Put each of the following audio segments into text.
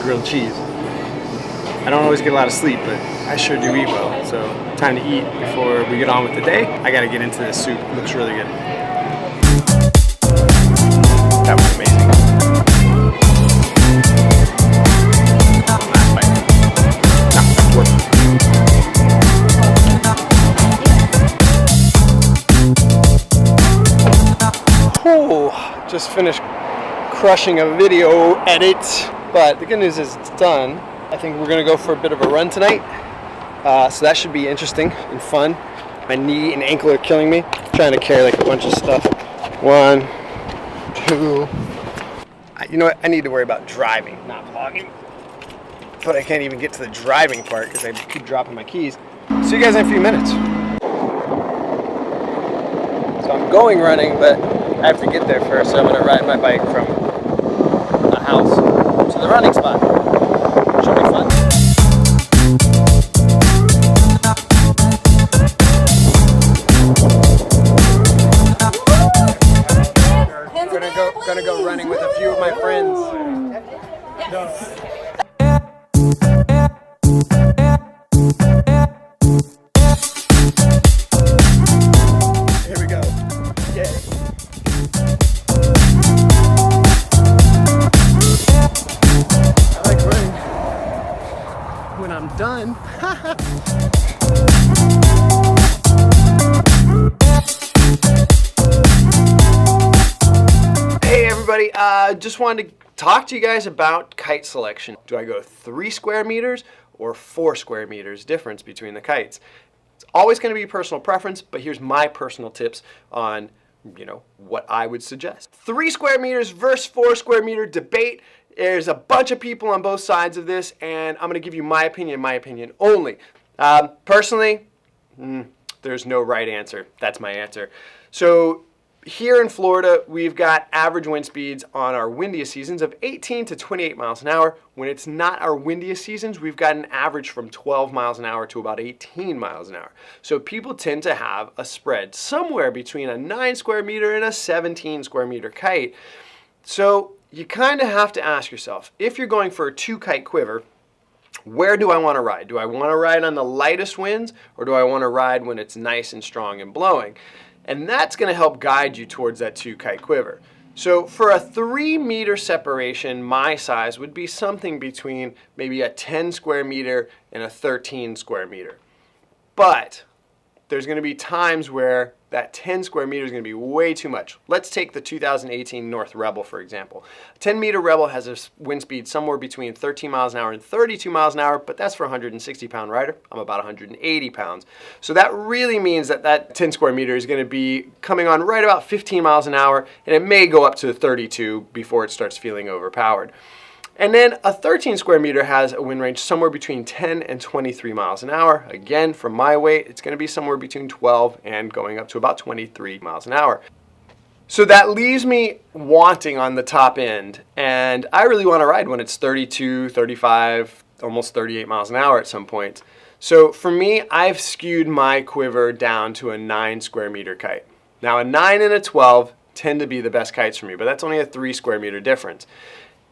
Grilled cheese. I don't always get a lot of sleep, but I sure do eat well. So time to eat before we get on with the day. I gotta get into this soup. It looks really good. That was amazing. Last bite. Oh, just finished crushing a video edit. But the good news is it's done. I think we're gonna go for a bit of a run tonight. So that should be interesting and fun. My knee and ankle are killing me. I'm trying to carry like a bunch of stuff. 1, 2. You know what? I need to worry about driving, not vlogging. But I can't even get to the driving part because I keep dropping my keys. See you guys in a few minutes. So I'm going running, but I have to get there first. So I'm gonna ride my bike from the house to the running spot. Should be fun. Gonna go running with a few of my friends. Here we go. Yay. When I'm done. Hey everybody, just wanted to talk to you guys about kite selection. Do I go 3 square meters or 4 square meters difference between the kites? It's always going to be personal preference, but here's my personal tips on, what I would suggest. 3 square meters versus 4 square meter debate. There's a bunch of people on both sides of this, and I'm going to give you my opinion only. Personally, there's no right answer. That's my answer. So here in Florida, we've got average wind speeds on our windiest seasons of 18 to 28 miles an hour. When it's not our windiest seasons, we've got an average from 12 miles an hour to about 18 miles an hour. So people tend to have a spread somewhere between a 9 square meter and a 17 square meter kite. So you kind of have to ask yourself, if you're going for a 2 kite quiver, where do I want to ride? Do I want to ride on the lightest winds, or do I want to ride when it's nice and strong and blowing? And that's going to help guide you towards that 2 kite quiver. So for a 3 meter separation, my size would be something between maybe a 10 square meter and a 13 square meter. But there's going to be times where that 10 square meter is going to be way too much. Let's take the 2018 North Rebel, for example. A 10 meter Rebel has a wind speed somewhere between 13 miles an hour and 32 miles an hour, but that's for a 160 pound rider. I'm about 180 pounds. So that really means that that 10 square meter is going to be coming on right about 15 miles an hour, and it may go up to 32 before it starts feeling overpowered. And then a 13 square meter has a wind range somewhere between 10 and 23 miles an hour. Again, for my weight, it's going to be somewhere between 12 and going up to about 23 miles an hour. So that leaves me wanting on the top end, and I really want to ride when it's 32, 35, almost 38 miles an hour at some points. So for me, I've skewed my quiver down to a 9 square meter kite. Now a 9 and a 12 tend to be the best kites for me, but that's only a 3 square meter difference.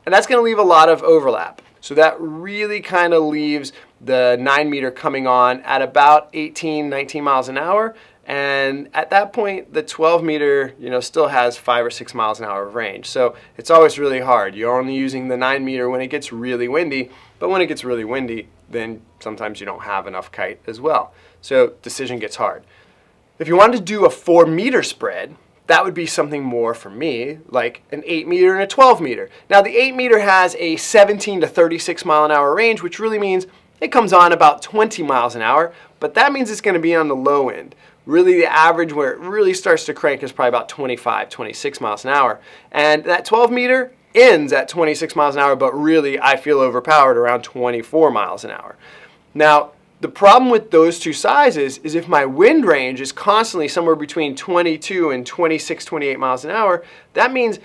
And that's going to leave a lot of overlap. So that really kind of leaves the 9 meter coming on at about 18, 19 miles an hour. And at that point, the 12 meter, still has 5 or 6 miles an hour of range. So it's always really hard. You're only using the 9 meter when it gets really windy. But when it gets really windy, then sometimes you don't have enough kite as well. So decision gets hard. If you wanted to do a 4 meter spread, that would be something more for me, like an 8 meter and a 12 meter. Now the 8 meter has a 17 to 36 mile an hour range, which really means it comes on about 20 miles an hour, but that means it's going to be on the low end. Really the average where it really starts to crank is probably about 25, 26 miles an hour. And that 12 meter ends at 26 miles an hour, but really I feel overpowered around 24 miles an hour. Now, the problem with those two sizes is if my wind range is constantly somewhere between 22 and 26, 28 miles an hour, that means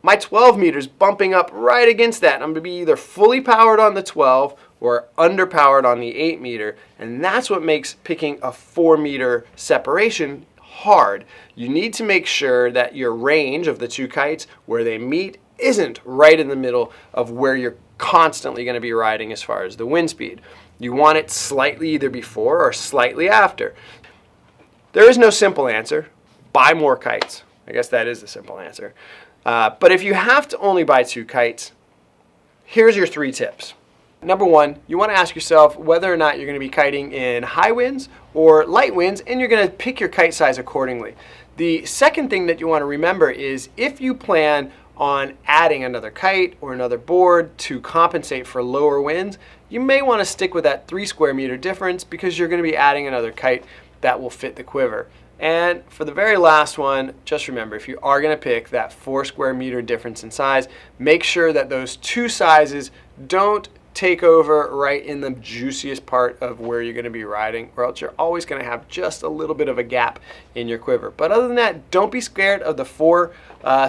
my 12 meters bumping up right against that. I'm going to be either fully powered on the 12 or underpowered on the 8 meter, and that's what makes picking a 4 meter separation hard. You need to make sure that your range of the two kites, where they meet, isn't right in the middle of where you're constantly going to be riding as far as the wind speed. You want it slightly either before or slightly after. There is no simple answer. Buy more kites. I guess that is the simple answer. But if you have to only buy 2 kites, here's your 3 tips. Number 1, you want to ask yourself whether or not you're going to be kiting in high winds or light winds, and you're going to pick your kite size accordingly. The second thing that you want to remember is if you plan on adding another kite or another board to compensate for lower winds, you may want to stick with that 3 square meter difference because you're going to be adding another kite that will fit the quiver. And for the very last one, just remember, if you are going to pick that 4 square meter difference in size, make sure that those 2 sizes don't take over right in the juiciest part of where you're going to be riding, or else you're always going to have just a little bit of a gap in your quiver. But other than that, don't be scared of the 4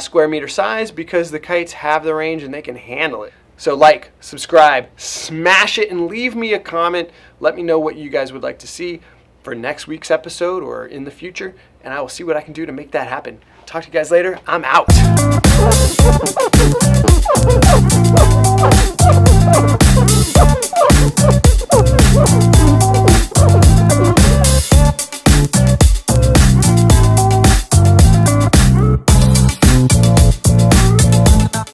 square meter size, because the kites have the range and they can handle it. So like, subscribe, smash it, and leave me a comment. Let me know what you guys would like to see for next week's episode or in the future, and I will see what I can do to make that happen. Talk to you guys later. I'm out.